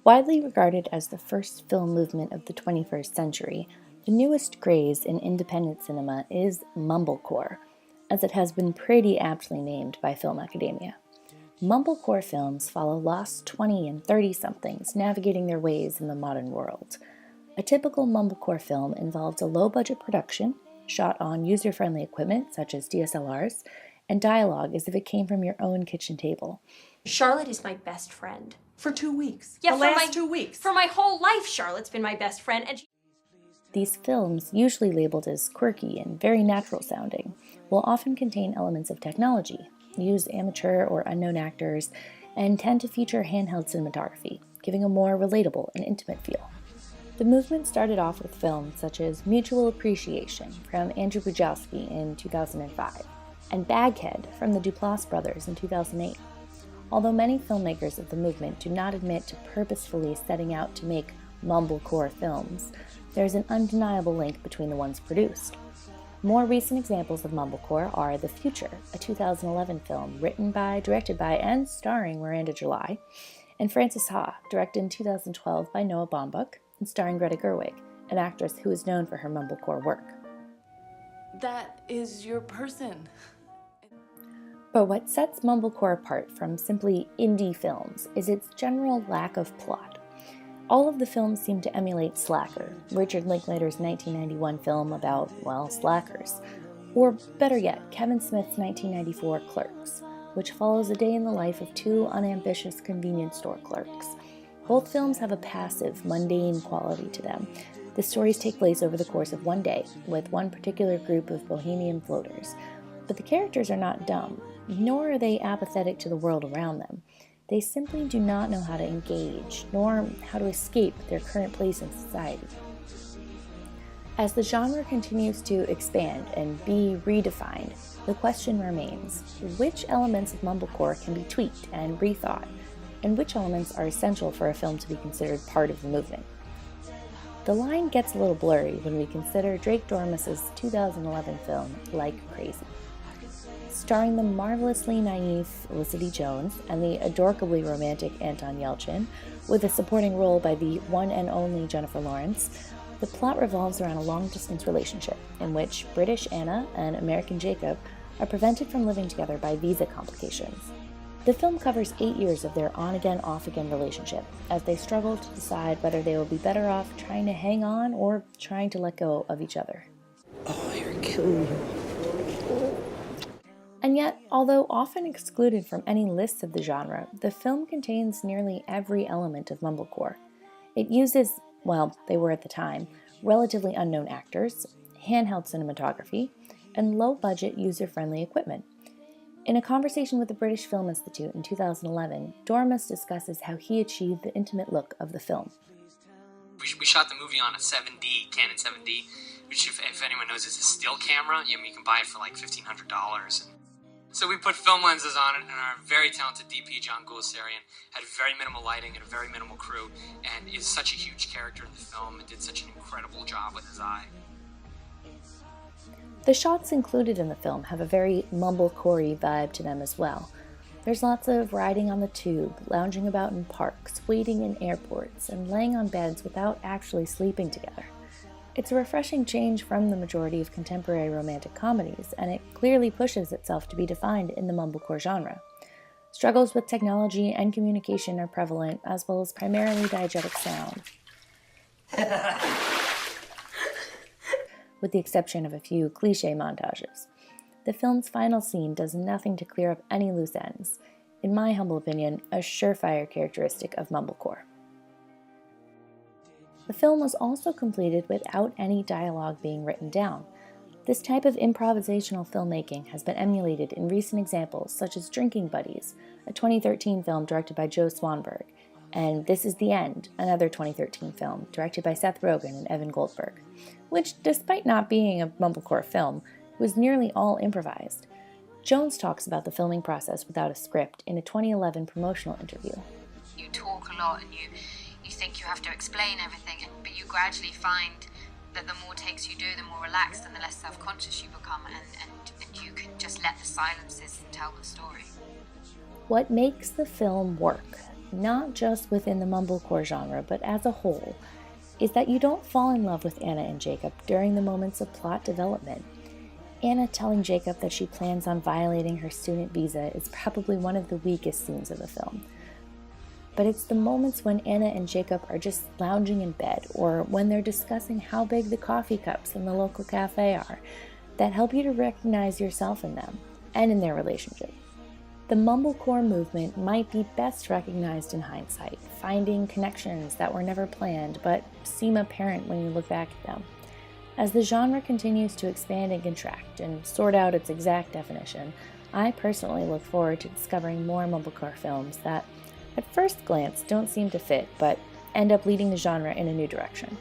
Widely regarded as the first film movement of the 21st century, the newest craze in independent cinema is Mumblecore, as it has been pretty aptly named by film academia. Mumblecore films follow lost 20 and 30-somethings navigating their ways in the modern world. A typical Mumblecore film involves a low-budget production, shot on user-friendly equipment such as DSLRs, and dialogue as if it came from your own kitchen table. Charlotte is my best friend. For 2 weeks. Yeah, the last 2 weeks. For my whole life, Charlotte's been my best friend. And These films, usually labeled as quirky and very natural sounding, will often contain elements of technology, use amateur or unknown actors, and tend to feature handheld cinematography, giving a more relatable and intimate feel. The movement started off with films such as Mutual Appreciation from Andrew Bujalski in 2005, and Baghead from the Duplass Brothers in 2008. Although many filmmakers of the movement do not admit to purposefully setting out to make Mumblecore films, there is an undeniable link between the ones produced. More recent examples of Mumblecore are The Future, a 2011 film written by, directed by, and starring Miranda July, and Frances Ha, directed in 2012 by Noah Baumbach, and starring Greta Gerwig, an actress who is known for her Mumblecore work. That is your person. But what sets Mumblecore apart from simply indie films is its general lack of plot. All of the films seem to emulate Slacker, Richard Linklater's 1991 film about, well, slackers. Or better yet, Kevin Smith's 1994 Clerks, which follows a day in the life of two unambitious convenience store clerks. Both films have a passive, mundane quality to them. The stories take place over the course of one day, with one particular group of bohemian floaters. But the characters are not dumb, nor are they apathetic to the world around them. They simply do not know how to engage, nor how to escape their current place in society. As the genre continues to expand and be redefined, the question remains, which elements of Mumblecore can be tweaked and rethought, and which elements are essential for a film to be considered part of the movement? The line gets a little blurry when we consider Drake Doremus' 2011 film, Like Crazy. Starring the marvelously naive Felicity Jones and the adorably romantic Anton Yelchin, with a supporting role by the one and only Jennifer Lawrence, the plot revolves around a long-distance relationship in which British Anna and American Jacob are prevented from living together by visa complications. The film covers 8 years of their on-again, off-again relationship, as they struggle to decide whether they will be better off trying to hang on or trying to let go of each other. Oh, you're killing me. And yet, although often excluded from any lists of the genre, the film contains nearly every element of Mumblecore. It uses, well, they were at the time, relatively unknown actors, handheld cinematography, and low-budget, user-friendly equipment. In a conversation with the British Film Institute in 2011, Doremus discusses how he achieved the intimate look of the film. We shot the movie on a 7D, Canon 7D, which if anyone knows is a still camera. You can buy it for like $1,500. So we put film lenses on it, and our very talented DP, John Gulasarian, had very minimal lighting and a very minimal crew, and is such a huge character in the film and did such an incredible job with his eye. The shots included in the film have a very Mumblecore vibe to them as well. There's lots of riding on the tube, lounging about in parks, waiting in airports, and laying on beds without actually sleeping together. It's a refreshing change from the majority of contemporary romantic comedies, and it clearly pushes itself to be defined in the Mumblecore genre. Struggles with technology and communication are prevalent, as well as primarily diegetic sound, with the exception of a few cliché montages. The film's final scene does nothing to clear up any loose ends. In my humble opinion, a surefire characteristic of Mumblecore. The film was also completed without any dialogue being written down. This type of improvisational filmmaking has been emulated in recent examples such as Drinking Buddies, a 2013 film directed by Joe Swanberg, and This Is the End, another 2013 film directed by Seth Rogan and Evan Goldberg, which, despite not being a Mumblecore film, was nearly all improvised. Jones talks about the filming process without a script in a 2011 promotional interview. You talk a lot and you think you have to explain everything, but you gradually find that the more takes you do, the more relaxed and the less self-conscious you become, and you can just let the silences tell the story. What makes the film work, not just within the Mumblecore genre, but as a whole, is that you don't fall in love with Anna and Jacob during the moments of plot development. Anna telling Jacob that she plans on violating her student visa is probably one of the weakest scenes of the film. But it's the moments when Anna and Jacob are just lounging in bed, or when they're discussing how big the coffee cups in the local cafe are, that help you to recognize yourself in them, and in their relationship. The Mumblecore movement might be best recognized in hindsight, finding connections that were never planned, but seem apparent when you look back at them. As the genre continues to expand and contract, and sort out its exact definition, I personally look forward to discovering more Mumblecore films that, at first glance, don't seem to fit, but end up leading the genre in a new direction.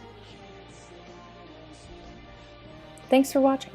Thanks for watching.